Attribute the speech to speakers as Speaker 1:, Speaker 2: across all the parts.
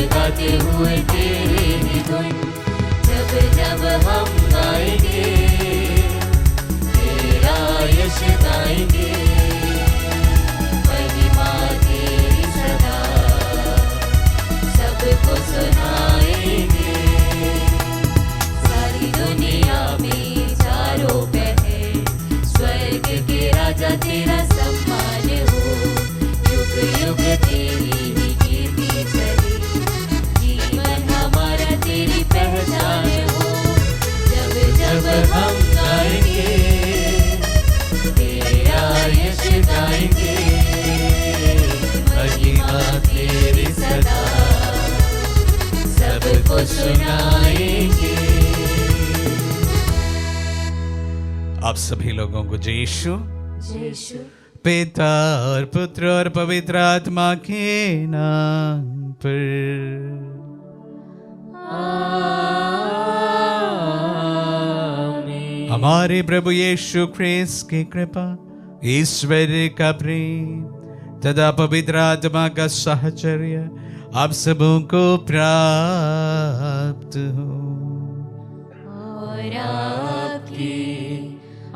Speaker 1: गाते हुए तेरी ही धुन, जब जब हम गाएंगे तेरा यश गाएंगे, महिमा तेरी सदा सबको सुनाएंगे। सारी दुनिया में चारों पहर स्वर्ग के राजा तेरा सम्मान हो, युग युग तेरी ही कीर्ति चले, जीवन हमारा तेरी पहचान हो। जब जब हम गाएंगे तेरा यश गाएंगे, महिमा तेरी सदा सबको सुनाएंगे।
Speaker 2: आप सभी लोगों को जय यीशु।
Speaker 1: जय यीशु।
Speaker 2: पिता और पुत्र और पवित्र आत्मा के नाम पर
Speaker 1: आमीन।
Speaker 2: हमारे प्रभु यीशु ख्रिस्त की कृपा, ईश्वर का प्रेम तथा पवित्र आत्मा का साहचर्य आप सबों को प्राप्त हो।
Speaker 1: और आपकी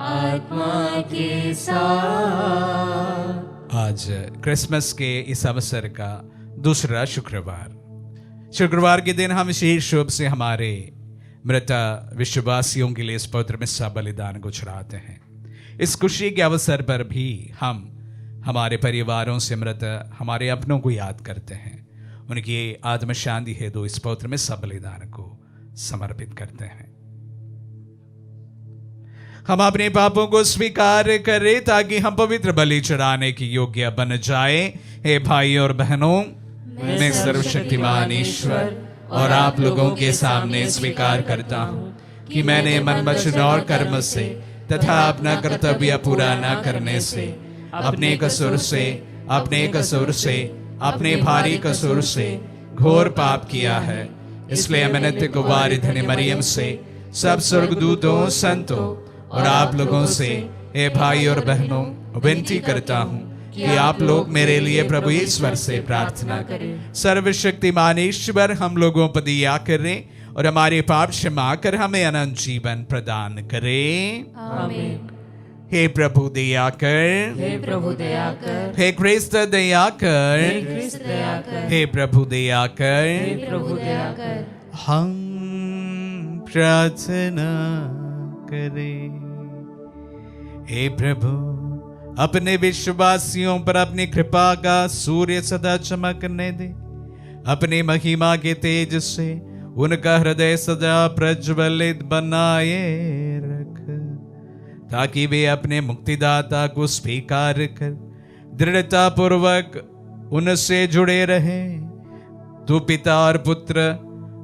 Speaker 1: आत्मा के साथ।
Speaker 2: आज क्रिसमस के इस अवसर का दूसरा शुक्रवार के दिन हम विशेष रूप से हमारे मृत विश्ववासियों के लिए इस पवित्र मिस्सा बलिदान को चढ़ाते हैं। इस खुशी के अवसर पर भी हम हमारे परिवारों से मृत हमारे अपनों को याद करते हैं, उनकी आत्म शांति हेतु इस पवित्र मिस्सा बलिदान को समर्पित करते हैं। हम अपने पापों को स्वीकार करें ताकि हम पवित्र बलि चढ़ाने की योग्य बन जाए। हे भाई और बहनों, मैं सर्वशक्तिमान ईश्वर और आप लोगों के सामने स्वीकार करता हूँ कि मैंने मन वचन और कर्म से तथा अपना कर्तव्य पूरा न करने से अपने कसूर से अपने भारी कसूर से घोर पाप किया है। इसलिए मैं नित्य कुमारी धन्य मरियम से, सब स्वर्गदूतों, संतों और आप लोगों से, हे भाई और बहनों, विनती करता हूँ कि आप लोग मेरे लिए प्रभु ईश्वर से प्रार्थना करें। सर्वशक्तिमान ईश्वर हम लोगों पर दया करें और हमारे पाप क्षमा कर हमें अनंत जीवन प्रदान करें।
Speaker 1: आमीन।
Speaker 2: हे प्रभु दया कर,
Speaker 1: हे प्रभु दया कर,
Speaker 2: हे ख्रिस्त दया कर,
Speaker 1: हे ख्रिस्त दया कर,
Speaker 2: हे प्रभु दया कर।
Speaker 1: हे प्रभु दया कर।
Speaker 2: हम प्रार्थना करें। हे प्रभु, अपने विश्वासियों पर अपनी कृपा का सूर्य सदा चमकने दे। अपनी महिमा के तेज से उनका हृदय सदा प्रज्वलित बनाए रख, ताकि वे अपने मुक्तिदाता को स्वीकार कर दृढ़ता पूर्वक उनसे जुड़े रहें। तू पिता और पुत्र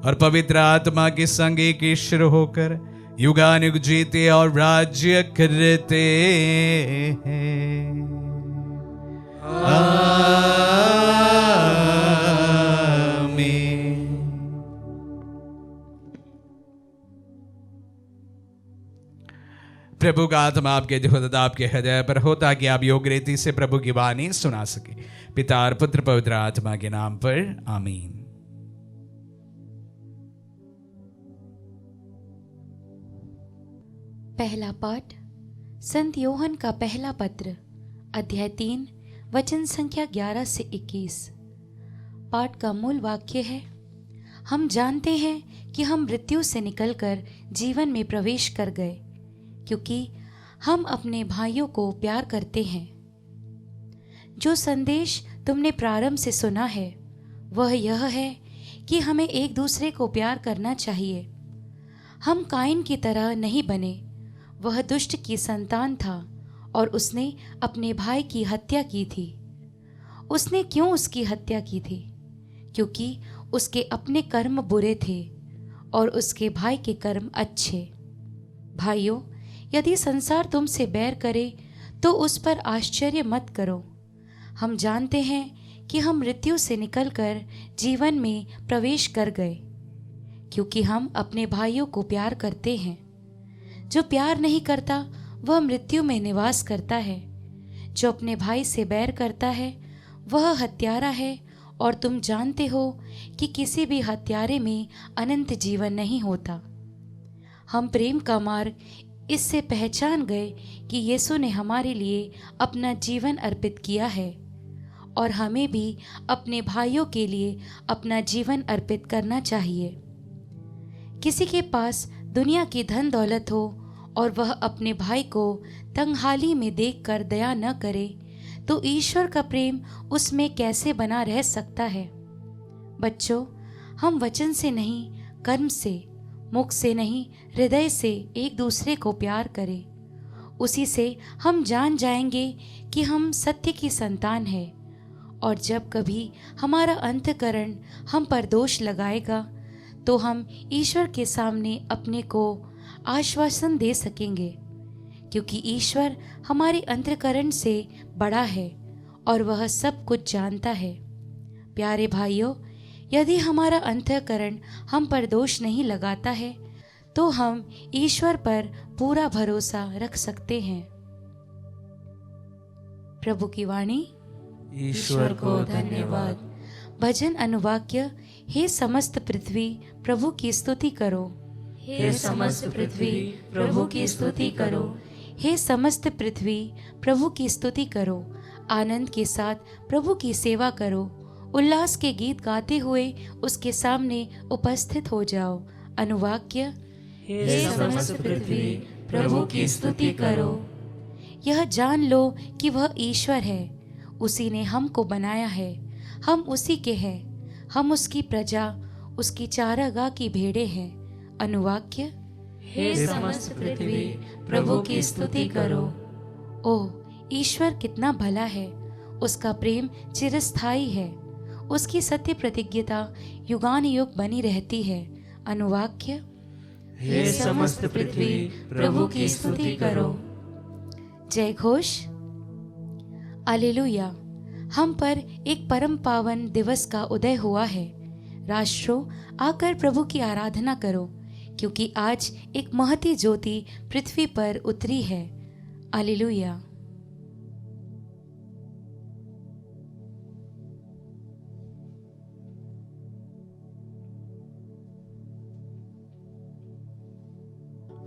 Speaker 2: और पवित्र आत्मा के संग एक ईश्वर होकर युगानुग जीते और राज्य करते हैं। आमीन। प्रभु का आत्मा आपके तथा आपके हृदय पर हो, ताकि आप योग रीति से प्रभु की वाणी सुना सके। पिता और पुत्र पवित्र आत्मा के नाम पर आमीन।
Speaker 3: पहला पाठ संत योहन का पहला पत्र, अध्याय 3, वचन संख्या 11 से 21। पाठ का मूल वाक्य है, हम जानते हैं कि हम मृत्यु से निकलकर जीवन में प्रवेश कर गए, क्योंकि हम अपने भाइयों को प्यार करते हैं। जो संदेश तुमने प्रारंभ से सुना है वह यह है कि हमें एक दूसरे को प्यार करना चाहिए। हम काइन की तरह नहीं बने। वह दुष्ट की संतान था और उसने अपने भाई की हत्या की थी। उसने क्यों उसकी हत्या की थी? क्योंकि उसके अपने कर्म बुरे थे और उसके भाई के कर्म अच्छे। भाइयों, यदि संसार तुमसे बैर करे तो उस पर आश्चर्य मत करो। हम जानते हैं कि हम मृत्यु से निकलकर जीवन में प्रवेश कर गए, क्योंकि हम अपने भाइयों को प्यार करते हैं। जो प्यार नहीं करता वह मृत्यु में निवास करता है। जो अपने भाई से बैर करता है वह हत्यारा है और तुम जानते हो कि किसी भी हत्यारे में अनंत जीवन नहीं होता। हम प्रेम का मार्ग इससे पहचान गए कि यीशु ने हमारे लिए अपना जीवन अर्पित किया है और हमें भी अपने भाइयों के लिए अपना जीवन अर्पित करना चाहिए। किसी के पास दुनिया की धन दौलत हो और वह अपने भाई को तंगहाली में देखकर दया न करे तो ईश्वर का प्रेम उसमें कैसे बना रह सकता है। बच्चों, हम वचन से नहीं, कर्म से, मुख से नहीं, हृदय से एक दूसरे को प्यार करें। उसी से हम जान जाएंगे कि हम सत्य की संतान हैं। और जब कभी हमारा अंतःकरण हम पर दोष लगाएगा तो हम ईश्वर के सामने अपने को आश्वासन दे सकेंगे, क्योंकि ईश्वर हमारे अंतःकरण से बड़ा है और वह सब कुछ जानता है। प्यारे भाइयों, यदि हमारा अंतःकरण हम पर दोष नहीं लगाता है तो हम ईश्वर पर पूरा भरोसा रख सकते हैं। प्रभु की वाणी।
Speaker 1: ईश्वर को धन्यवाद।
Speaker 3: भजन अनुवाक्य। हे समस्त पृथ्वी प्रभु की स्तुति करो।
Speaker 1: हे समस्त पृथ्वी प्रभु की स्तुति करो।
Speaker 3: हे समस्त पृथ्वी प्रभु की स्तुति करो। आनंद के साथ प्रभु की सेवा करो। उल्लास के गीत गाते हुए उसके सामने उपस्थित हो जाओ। अनुवाक्य।
Speaker 1: हे समस्त पृथ्वी प्रभु की स्तुति करो।
Speaker 3: यह जान लो कि वह ईश्वर है। उसी ने हमको बनाया है। हम उसी के हैं। हम उसकी प्रजा, उसकी चारागाह की भेड़ें हैं। अनुवाक्य।
Speaker 1: हे समस्त पृथ्वी प्रभु की स्तुति करो।
Speaker 3: ओह, ईश्वर कितना भला है। उसका प्रेम चिरस्थायी है। उसकी सत्य प्रतिज्ञता युगानुयुग बनी रहती है। अनुवाक्य।
Speaker 1: हे समस्त पृथ्वी प्रभु की स्तुति करो।
Speaker 3: जय घोष। हालेलुया। हम पर एक परम पावन दिवस का उदय हुआ है। राष्ट्रों, आकर प्रभु की आराधना करो, क्योंकि आज एक महती ज्योति पृथ्वी पर उतरी है। हालेलुया।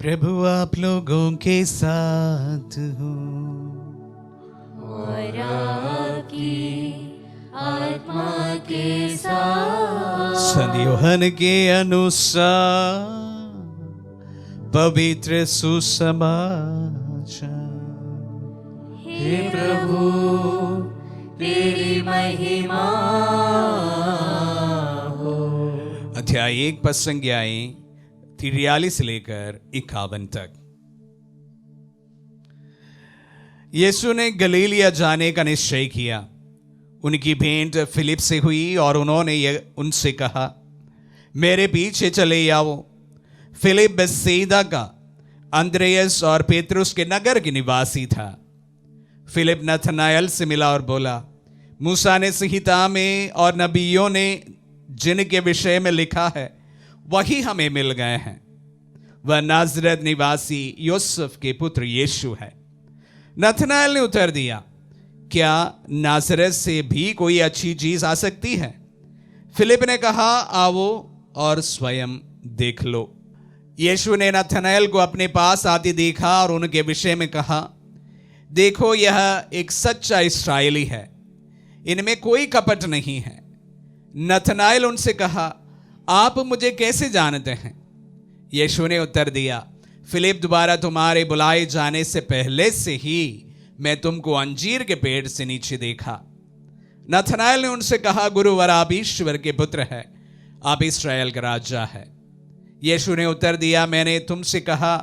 Speaker 2: प्रभु आप लोगों के साथ हो
Speaker 1: और आपकी आत्मा के साथ।
Speaker 2: संत यूहन्ना के अनुसार पवित्र सुसमाचार।
Speaker 1: हे प्रभु तेरी महिमा हो।
Speaker 2: अध्याय 1 पद संज्ञाएं 43 से लेकर 51 तक। यीशु ने गलीलिया जाने का निश्चय किया। उनकी भेंट फिलिप से हुई और उन्होंने उनसे कहा, मेरे पीछे चले आओ। फिलिप बेतसैदा का अंद्रेयस और पेतरुस के नगर के निवासी था। फिलिप नथनाएल से मिला और बोला, मूसा ने संहिता में और नबियों ने जिनके विषय में लिखा है वही हमें मिल गए हैं। वह नाजरत निवासी यूसुफ के पुत्र यीशु है। नथनाएल ने उत्तर दिया, क्या नासरत से भी कोई अच्छी चीज आ सकती है? फिलिप ने कहा, आओ और स्वयं देख लो। यीशु ने नथनाएल को अपने पास आते देखा और उनके विषय में कहा, देखो यह एक सच्चा इस्राएली है, इनमें कोई कपट नहीं है। नथनाएल उनसे कहा, आप मुझे कैसे जानते हैं? यीशु ने उत्तर दिया, फिलिप द्वारा तुम्हारे बुलाए जाने से पहले से ही मैं तुमको अंजीर के पेड़ से नीचे देखा। नथनाएल ने उनसे कहा, गुरुवर आप ईश्वर के पुत्र है, आप इस्राएल का राजा है। यीशु ने उत्तर दिया, मैंने तुमसे कहा,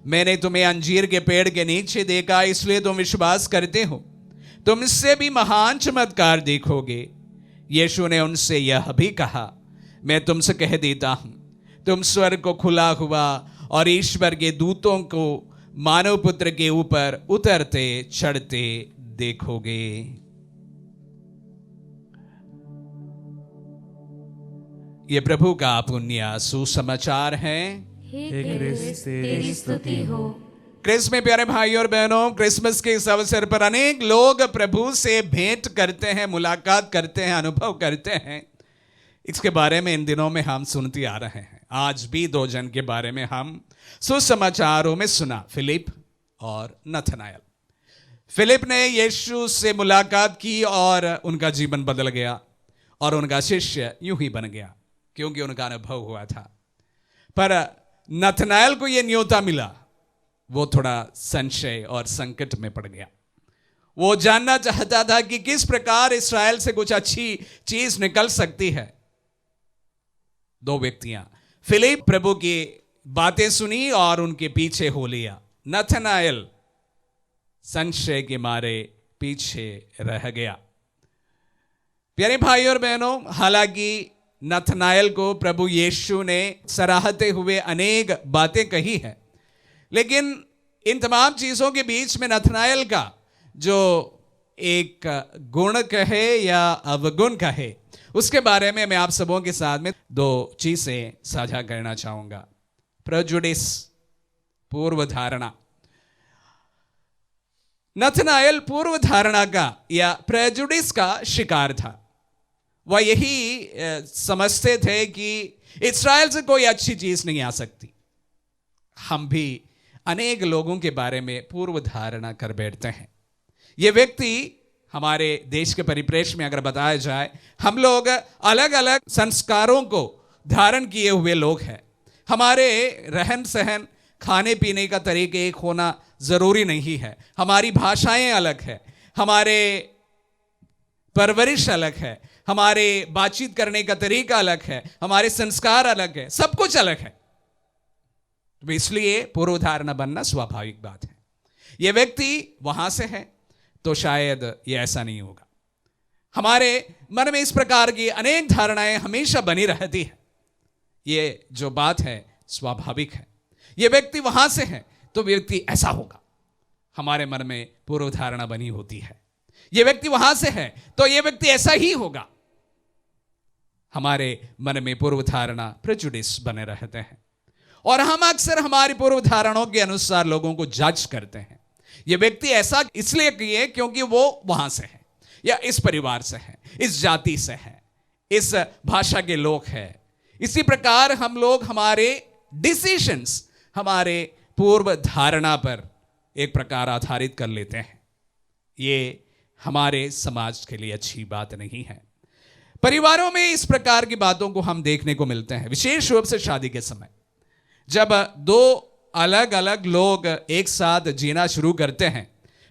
Speaker 2: मैंने तुम्हें अंजीर के पेड़ के नीचे देखा, इसलिए तुम विश्वास करते हो। तुम इससे भी महान चमत्कार देखोगे। यीशु ने उनसे यह भी कहा, मैं तुमसे कह देता हूं, तुम स्वर्ग को खुला हुआ और ईश्वर के दूतों को मानव पुत्र के ऊपर उतरते चढ़ते देखोगे। ये प्रभु का पुण्य सुसमाचार है।
Speaker 3: हे क्रिस्त, तेरी स्तुति हो।
Speaker 2: क्रिस में प्यारे भाई और बहनों, क्रिसमस के इस अवसर पर अनेक लोग प्रभु से भेंट करते हैं, मुलाकात करते हैं, अनुभव करते हैं। इसके बारे में इन दिनों में हम सुनते आ रहे हैं। आज भी दो जन के बारे में हम सुसमाचारों में सुना, फिलिप और नथनाएल। फिलिप ने यीशु से मुलाकात की और उनका जीवन बदल गया और उनका शिष्य यूं ही बन गया क्योंकि उनका अनुभव हुआ था। पर नथनाएल को यह न्योता मिला, वो थोड़ा संशय और संकट में पड़ गया। वो जानना चाहता था कि किस प्रकार इस्राएल से कुछ अच्छी चीज निकल सकती है। दो व्यक्तियां, फिलिप प्रभु की बातें सुनी और उनके पीछे हो लिया। नथनाएल संशय के मारे पीछे रह गया। प्यारे भाई और बहनों, हालांकि नथनाएल को प्रभु यीशु ने सराहते हुए अनेक बातें कही है, लेकिन इन तमाम चीजों के बीच में नथनाएल का जो एक गुण कहे या अवगुण कहे, उसके बारे में मैं आप सबों के साथ में दो चीजें साझा करना चाहूंगा। प्रेजुडिस, पूर्व धारणा। नथनाएल पूर्व धारणा का या प्रेजुडिस का शिकार था। वह यही समझते थे कि इस्राएल से कोई अच्छी चीज नहीं आ सकती। हम भी अनेक लोगों के बारे में पूर्व धारणा कर बैठते हैं। ये व्यक्ति हमारे देश के परिप्रेक्ष्य में अगर बताया जाए, हम लोग अलग अलग संस्कारों को धारण किए हुए लोग हैं। हमारे रहन सहन, खाने पीने का तरीके एक होना जरूरी नहीं है। हमारी भाषाएं अलग है, हमारे परवरिश अलग है, हमारे बातचीत करने का तरीका अलग है, हमारे संस्कार अलग है, सब कुछ अलग है। तो इसलिए पूर्व धारणा बनना स्वाभाविक बात है। यह व्यक्ति वहां से है तो शायद यह ऐसा नहीं होगा। हमारे मन में इस प्रकार की अनेक धारणाएं हमेशा बनी रहती है। यह जो बात है स्वाभाविक है। यह व्यक्ति वहां से है तो व्यक्ति ऐसा होगा, हमारे मन में पूर्व धारणा बनी होती है। यह व्यक्ति वहां से है तो यह व्यक्ति ऐसा ही होगा, हमारे मन में पूर्व धारणा, प्रेजुडिस बने रहते हैं। और हम अक्सर हमारी पूर्व धारणाओं के अनुसार लोगों को जज करते हैं। यह व्यक्ति ऐसा इसलिए किए क्योंकि वो वहां से है, या इस परिवार से है, इस जाति से है, इस भाषा के लोग हैं। इसी प्रकार हम लोग हमारे डिसीजंस हमारे पूर्व धारणा पर एक प्रकार आधारित कर लेते हैं। ये हमारे समाज के लिए अच्छी बात नहीं है। परिवारों में इस प्रकार की बातों को हम देखने को मिलते हैं, विशेष रूप से शादी के समय, जब दो अलग अलग लोग एक साथ जीना शुरू करते हैं।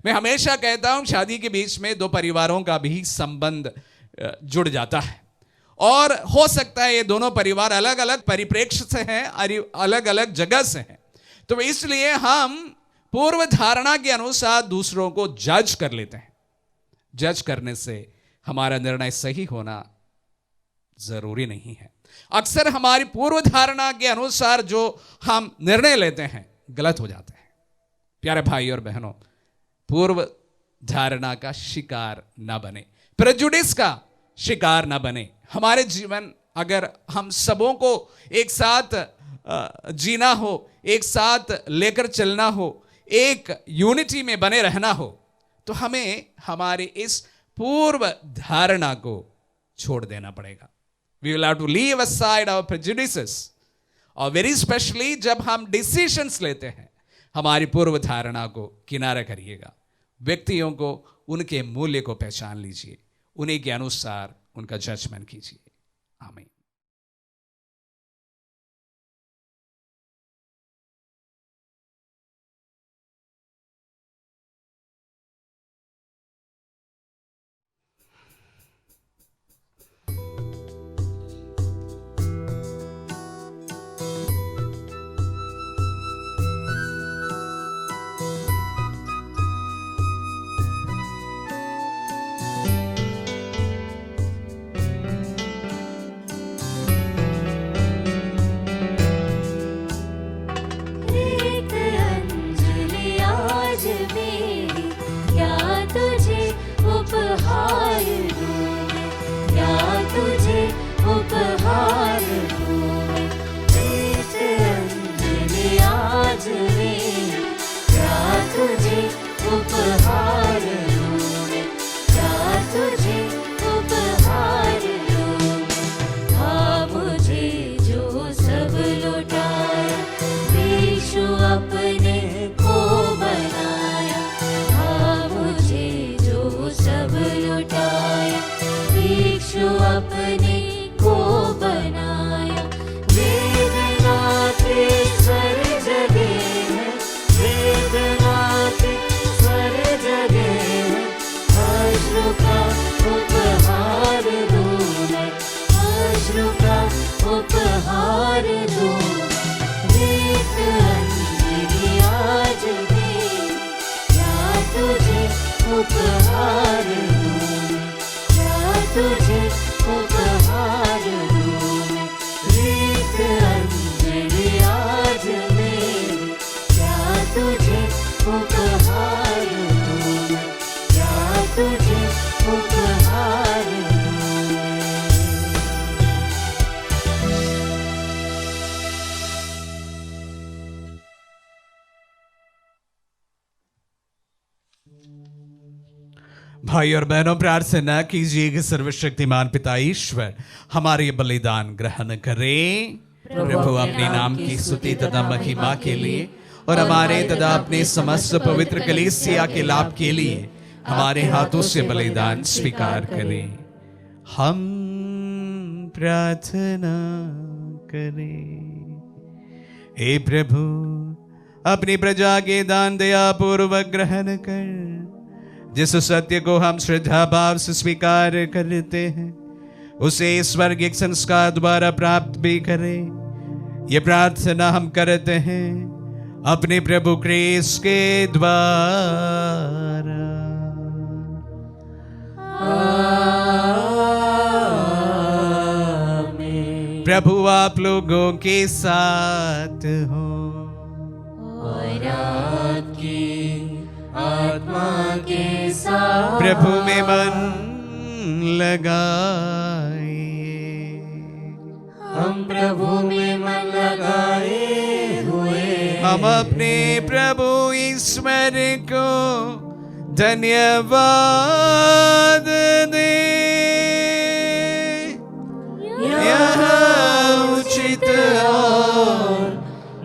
Speaker 2: मैं हमेशा कहता हूं, शादी के बीच में दो परिवारों का भी संबंध जुड़ जाता है और हो सकता है ये दोनों परिवार अलग अलग परिप्रेक्ष्य से हैं, अलग अलग जगह से हैं। तो इसलिए हम पूर्व धारणा के अनुसार दूसरों को जज कर लेते हैं। जज करने से हमारा निर्णय सही होना जरूरी नहीं है। अक्सर हमारी पूर्व धारणा के अनुसार जो हम निर्णय लेते हैं गलत हो जाते हैं। प्यारे भाई और बहनों, पूर्व धारणा का शिकार ना बने, प्रेजुडिस का शिकार ना बने। हमारे जीवन, अगर हम सबों को एक साथ जीना हो, एक साथ लेकर चलना हो, एक यूनिटी में बने रहना हो, तो हमें हमारी इस पूर्व धारणा को छोड़ देना पड़ेगा। We will have to leave aside our prejudices, और वेरी स्पेशली जब हम डिसीजंस लेते हैं, हमारी पूर्व धारणा को किनारा करिएगा। व्यक्तियों को उनके मूल्य को पहचान लीजिए, उन्हीं के अनुसार उनका जजमेंट कीजिए। आमीन।
Speaker 1: भिक्षु अपने को बनाया। वेदना के स्वर जगे हैं, वेदना के स्वर जगे हैं। अश्रु का उपहार दो मैं, अश्रु का उपहार दो। एक अंजलि आज दे, क्या तुझे उपहार दूं, क्या तुझे उपहार दूं। एक अंजलि आज मेरी, क्या तुझे उपहार दूं, क्या तुझे उपहार दूं।
Speaker 2: भाई और बहनों, प्रार्थना कीजिए कि सर्वशक्तिमान पिता ईश्वर हमारे बलिदान ग्रहण करे। प्रभु अपने नाम की स्तुति तथा महिमा के लिए और हमारे तथा अपने समस्त पवित्र कलीसिया के लाभ के लिए हमारे हाथों से बलिदान स्वीकार करें। हम प्रार्थना करें। हे प्रभु, अपनी प्रजा के दान दया पूर्वक ग्रहण कर। जिस सत्य को हम श्रद्धा भाव से स्वीकार करते हैं, उसे स्वर्गिक संस्कार द्वारा प्राप्त भी करें। ये प्रार्थना हम करते हैं अपने प्रभु क्रिस्त के द्वारा। आमीन। प्रभु आप लोगों के साथ हो
Speaker 1: और आपकी आत्मा के साथ।
Speaker 2: प्रभु में मन लगाए।
Speaker 1: हम प्रभु में मन लगाए हुए,
Speaker 2: हम अपने प्रभु ईश्वर को धन्यवाद दें। यह उचित और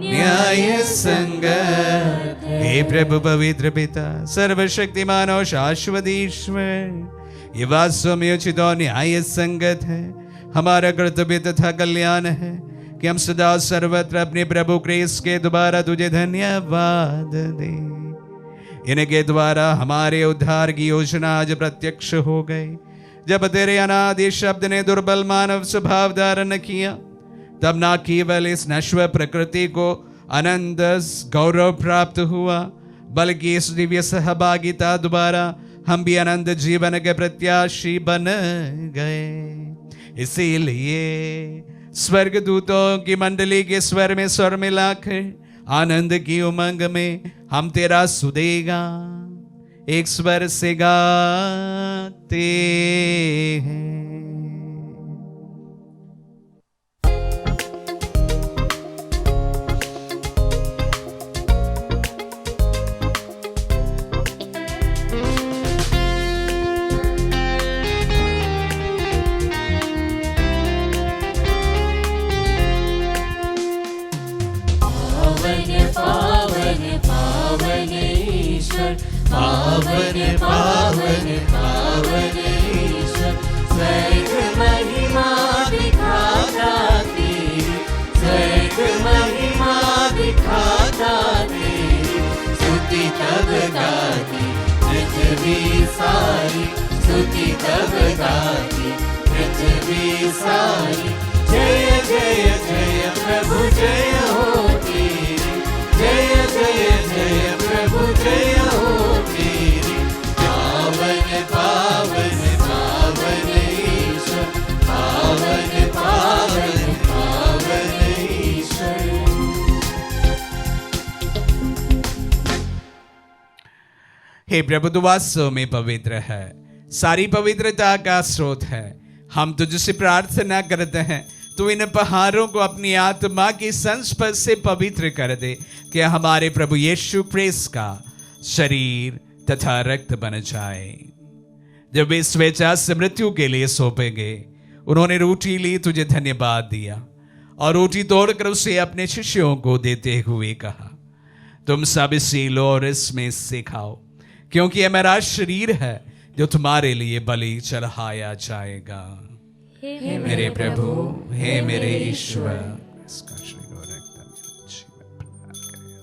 Speaker 2: न्याय संगत। हे प्रभु पवित्र पिता, सर्वशक्तिमान और शाश्वत ईश्वर, ये वास्तव में उचित और न्याय संगत है। हमारा कर्तव्य तथा कल्याण है कि हम सदा सर्वत्र अपने प्रभु क्रिस्त के द्वारा तुझे धन्यवाद दें। इनके द्वारा हमारे उद्धार की योजना आज प्रत्यक्ष हो गई। जब तेरे अनादि शब्द ने दुर्बल मानव स्वभाव धारण किया, तब न केवल इस नश्वर प्रकृति को अनंत गौरव प्राप्त हुआ, बल्कि इस दिव्य सहभागिता द्वारा हम भी अनंत जीवन के प्रत्याशी बन गए। इसीलिए स्वर्गदूतों की मंडली के स्वर में स्वर मिलाकर आनंद की उमंग में हम तेरा सुदेगा एक स्वर से गाते हैं।
Speaker 1: पावन पावन पावन ईश्वर, स्वर्ग महिमा दिखाता तेरी, स्वर्ग महिमा दिखाता तेरी। स्तुति तब गाती पृथ्वी सारी, स्तुति तब गाती पृथ्वी सारी। जय जय जय प्रभु जय हो तेरी, जय जय जय प्रभु जय हो तेरी। पावन पावन पावन ईश्वर, पावन पावन पावन ईश्वर।
Speaker 2: हे प्रभु, तू वास्तव में पवित्र है, सारी पवित्रता का स्रोत है। हम तुझसे प्रार्थना करते हैं, तू इन पहाड़ों को अपनी आत्मा की संस्पर्श से पवित्र कर दे, कि हमारे प्रभु यीशु क्रिस्त का शरीर तथा रक्त बन जाए। जब वे स्वेच्छा से मृत्यु के लिए सौंपे गए, उन्होंने रोटी ली, तुझे धन्यवाद दिया और रोटी तोड़कर उसे अपने शिष्यों को देते हुए कहा, तुम सब इसे लो और इसमें से खाओ, क्योंकि यह मेरा शरीर है जो तुम्हारे लिए बलि चढ़ाया जाएगा।
Speaker 1: हे
Speaker 2: मेरे प्रभु, हे मेरे ईश्वर, इसका शरीर और रक्त मेरे जीवन प्रदान करे।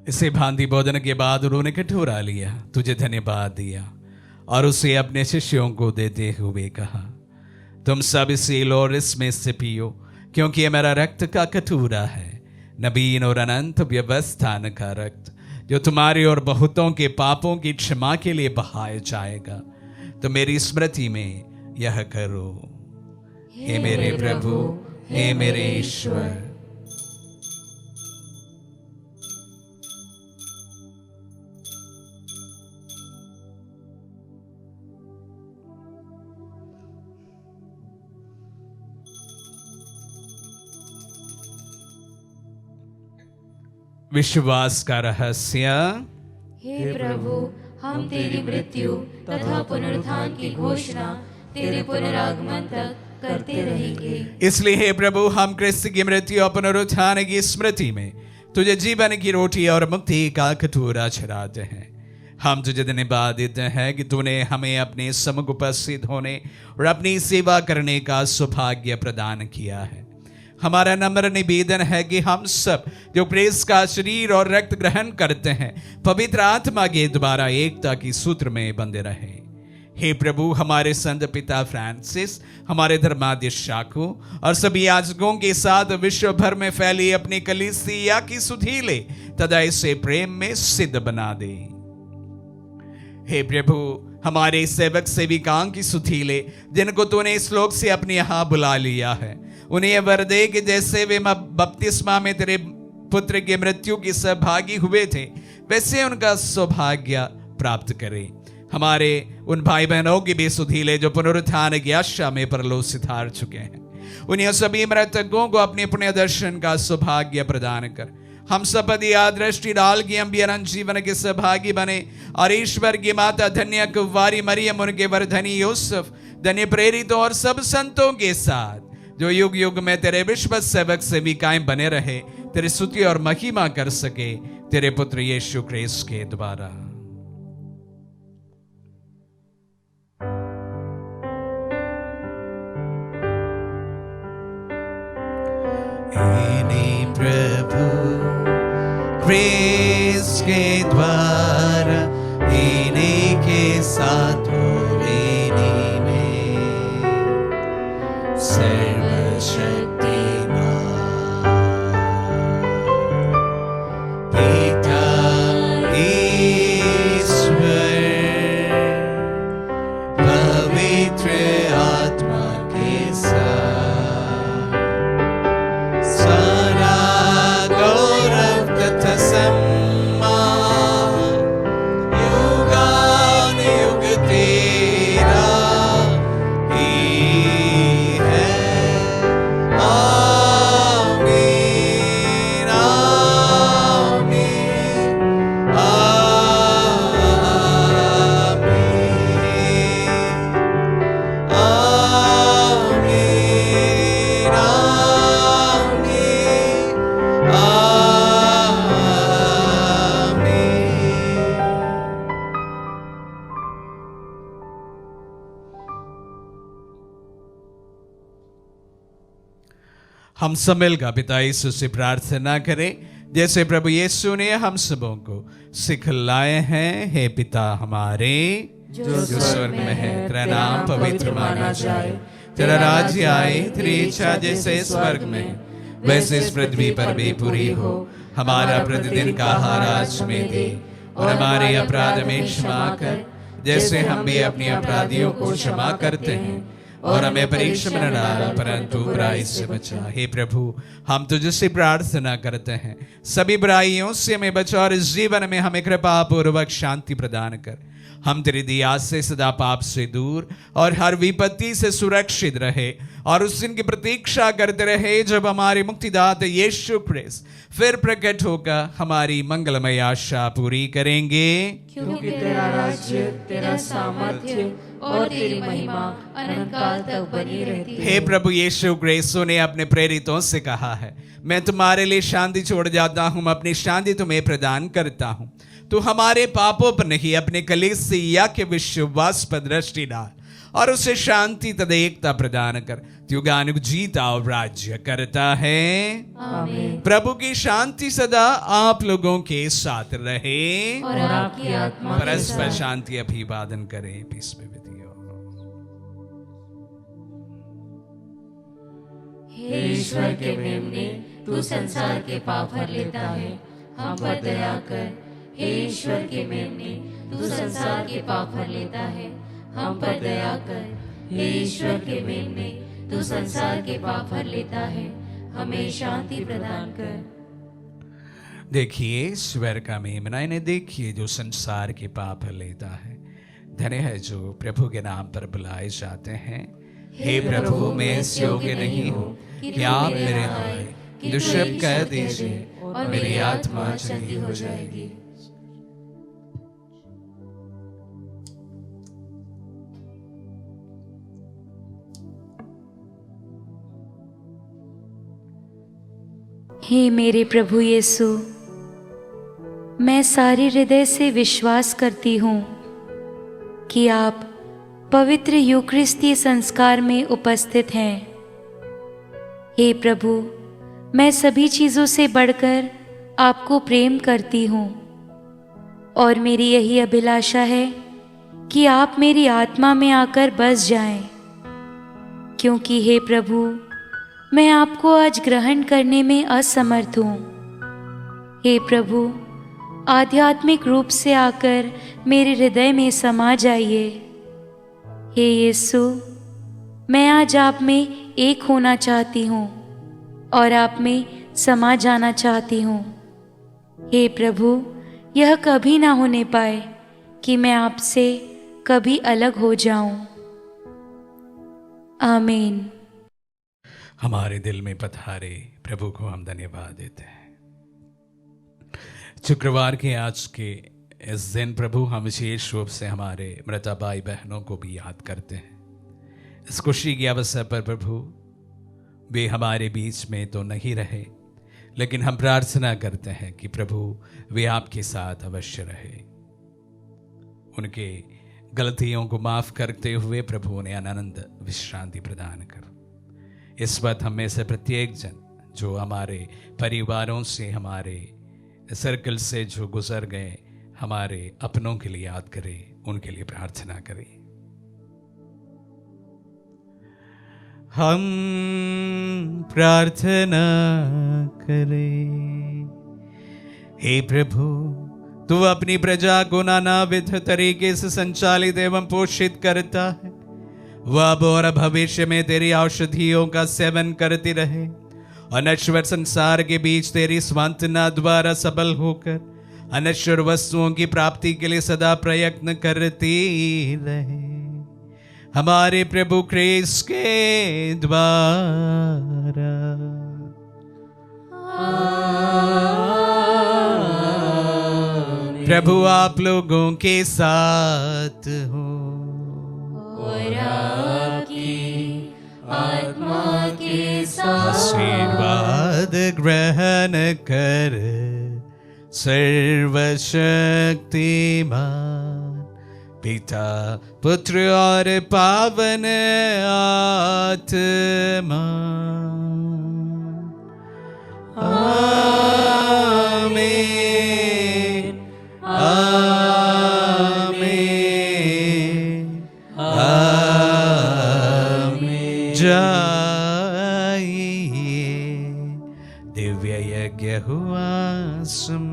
Speaker 2: इसे भांति भोजन के बाद उन्होंने कटोरा लिया, तुझे धन्यवाद दिया और उसे अपने शिष्यों को देते हुए कहा, तुम सब इसे लो और इसमें से पियो, क्योंकि यह मेरा रक्त का कटोरा है, नवीन और अनंत व्यवस्थान का रक्त, जो तुम्हारे और बहुतों के पापों की क्षमा के लिए बहाया जाएगा। तो मेरी स्मृति में यह करो। हे मेरे प्रभु, हे मेरे ईश्वर। विश्वास का रहस्य।
Speaker 1: हे प्रभु, हम तेरी मृत्यु तथा पुनरुत्थान की घोषणा तेरे पुनरागमन तक करते रहेंगे।
Speaker 2: इसलिए हे प्रभु, हम क्रिस्त की मृत्यु और पुनरुत्थान की स्मृति में तुझे जीवन की रोटी और मुक्ति का कटोरा चढ़ाते हैं। हम तुझे धन्यवाद देते हैं कि तूने हमें अपने सम्मुख उपस्थित होने और अपनी सेवा करने का सौभाग्य प्रदान किया है। हमारा नम्र निवेदन है कि हम सब जो प्रेस का शरीर और रक्त ग्रहण करते हैं, पवित्र आत्मा के द्वारा एकता की सूत्र में बंधे रहे। हे प्रभु, हमारे संत पिता फ्रांसिस, हमारे धर्माध्यक्ष शाकू और सभी याजकों के साथ विश्व भर में फैली अपनी कलीसिया की सुधीले तथा इसे प्रेम में सिद्ध बना दे। हे प्रभु, हमारे सेवक सेविकाओं की सुधीले जिनको तूने इस लोक से अपने यहाँ बुला लिया है, उन्हें यह वर दे कि जैसे वे बपतिस्मा में तेरे पुत्र की मृत्यु की सहभागी हुए थे, वैसे उनका सौभाग्य प्राप्त करे। हमारे उन भाई बहनों की भी सुधीले जो पुनरुत्थान की आशा में परलोक सिधार चुके हैं, उन्हें सभी मृतकों को अपने पुण्य दर्शन का सौभाग्य प्रदान कर। हम सब दृष्टि डाल की हम भी अनंत जीवन के सहभागी बने और ईश्वर की माता धन्य कुंवारी मरियम, उनके वरधनी यूसुफ, धन्य प्रेरितों और सब संतों के साथ जो युग युग में तेरे विश्व सेवक सेविकाएं बने रहे, तेरी स्तुति और महिमा कर सके तेरे पुत्र यीशु क्रिस्त के द्वारा। इन्हीं प्रभु क्रिस्त के द्वारा, इन्हीं के साथ इन्हीं में हम सब मिलकर पिता यीशु से प्रार्थना करें, जैसे प्रभु यीशु ने हम सबों को सिखलाए हैं। हे पिता हमारे जो स्वर्ग में है, तेरा नाम पवित्र माना जाए, तेरा राज्य आए, तेरी इच्छा जैसे स्वर्ग में वैसे इस पृथ्वी पर भी पूरी हो। हमारा प्रतिदिन का आहार आज हमें दे और हमारे अपराध में क्षमा कर, जैसे हम भी अपने अपराधियों को क्षमा करते हैं, और हमें परीक्षा में न डाल परंतु बुराई से बचा। हे प्रभु, हम तुझसे प्रार्थना करते हैं, सभी बुराइयों से हमें बचा और इस जीवन में हमें कृपा पूर्वक शांति प्रदान कर। हम तेरी दया से सदा पाप से दूर और हर विपत्ति से सुरक्षित रहे और उस दिन की प्रतीक्षा करते रहे जब हमारे मुक्तिदाता यीशु क्रिस्त फिर प्रकट होकर हमारी मंगलमय आशा पूरी करेंगे।
Speaker 1: क्योंकि तेरा राज्य, तेरा सामर्थ्य और तेरी महिमा अनंत काल तक बनी रहती है।
Speaker 2: हे प्रभु यीशु ग्रेसो ने अपने प्रेरितों से कहा है, मैं तुम्हारे लिए शांति छोड़ जाता हूँ, अपनी शांति तुम्हें प्रदान करता हूँ। तू हमारे पापों पर नहीं, अपने कलीसिया के विश्वास पर दृष्टि डाल और उसे शांति तथा एकता प्रदान कर। युगानुग जीता और राज्य करता है।
Speaker 1: आमीन।
Speaker 2: प्रभु की शांति सदा आप लोगों के साथ रहे
Speaker 1: और आपकी आत्मा के
Speaker 2: परस्पर
Speaker 1: साथ।
Speaker 2: शांति अभिवादन करें। पीस में
Speaker 1: हे ईश्वर के मेमने, तू संसार के पाप हर लेता है, हम पर दया कर। हे ईश्वर के मेमने, तू संसार के पाप हर लेता है, हम पर दया कर। हे ईश्वर के मेमने, तू संसार के पाप हर लेता है, हमें शांति प्रदान कर।
Speaker 2: देखिए ईश्वर का मेमना, इन्हें देखिए जो संसार के पाप लेता है। धन्य है जो प्रभु के नाम पर बुलाए जाते हैं। हे प्रभु, मैं इस योग्य नहीं हूँ कि आप मेरे आए, कि शब्द कह दीजिए और मेरी आत्मा चंगी हो जाएगी।
Speaker 3: हे मेरे प्रभु यीशु, मैं सारे हृदय से विश्वास करती हूँ कि आप पवित्र यूक्रिस्तीय संस्कार में उपस्थित हैं। हे प्रभु, मैं सभी चीज़ों से बढ़कर आपको प्रेम करती हूँ और मेरी यही अभिलाषा है कि आप मेरी आत्मा में आकर बस जाएं, क्योंकि हे प्रभु, मैं आपको आज ग्रहण करने में असमर्थ हूँ। हे प्रभु, आध्यात्मिक रूप से आकर मेरे हृदय में समा जाइए। हे यीशु, मैं आज आप में एक होना चाहती हूँ और आप में समा जाना चाहती हूँ। हे प्रभु, यह कभी ना होने पाए कि मैं आपसे कभी अलग हो जाऊं। आमीन।
Speaker 2: हमारे दिल में पधारे प्रभु को हम धन्यवाद देते हैं। शुक्रवार के आज के इस दिन प्रभु हम विशेष रूप से हमारे मृता भाई बहनों को भी याद करते हैं। इस खुशी के अवसर पर प्रभु, वे हमारे बीच में तो नहीं रहे, लेकिन हम प्रार्थना करते हैं कि प्रभु वे आपके साथ अवश्य रहे। उनके गलतियों को माफ करते हुए प्रभु उन्हें अनंत विश्रांति प्रदान कर। इस वक्त हम में से प्रत्येक जन जो हमारे परिवारों से, हमारे सर्कल से जो गुजर गए, हमारे अपनों के लिए याद करें, उनके लिए प्रार्थना करें। हम प्रार्थना करें। हे प्रभु, तू अपनी प्रजा को नानाविध तरीके से संचालित एवं पोषित करता है। वह अब और भविष्य में तेरी औषधियों का सेवन करती रहे और नश्वर संसार के बीच तेरी स्वांतना द्वारा सबल होकर अनश्वर वस्तुओं की प्राप्ति के लिए सदा प्रयत्न करती रहे। हमारे प्रभु क्रिस्त के द्वारा। प्रभु आप लोगों के साथ हो
Speaker 1: और आपकी आत्मा के साथ।
Speaker 2: आशीर्वाद ग्रहण कर सर्वशक्तिमान पिता, पुत्र और पावन आत्मा। आमीन, आमीन, आमीन। जाइए, दिव्य यज्ञ हुआ समाप्त।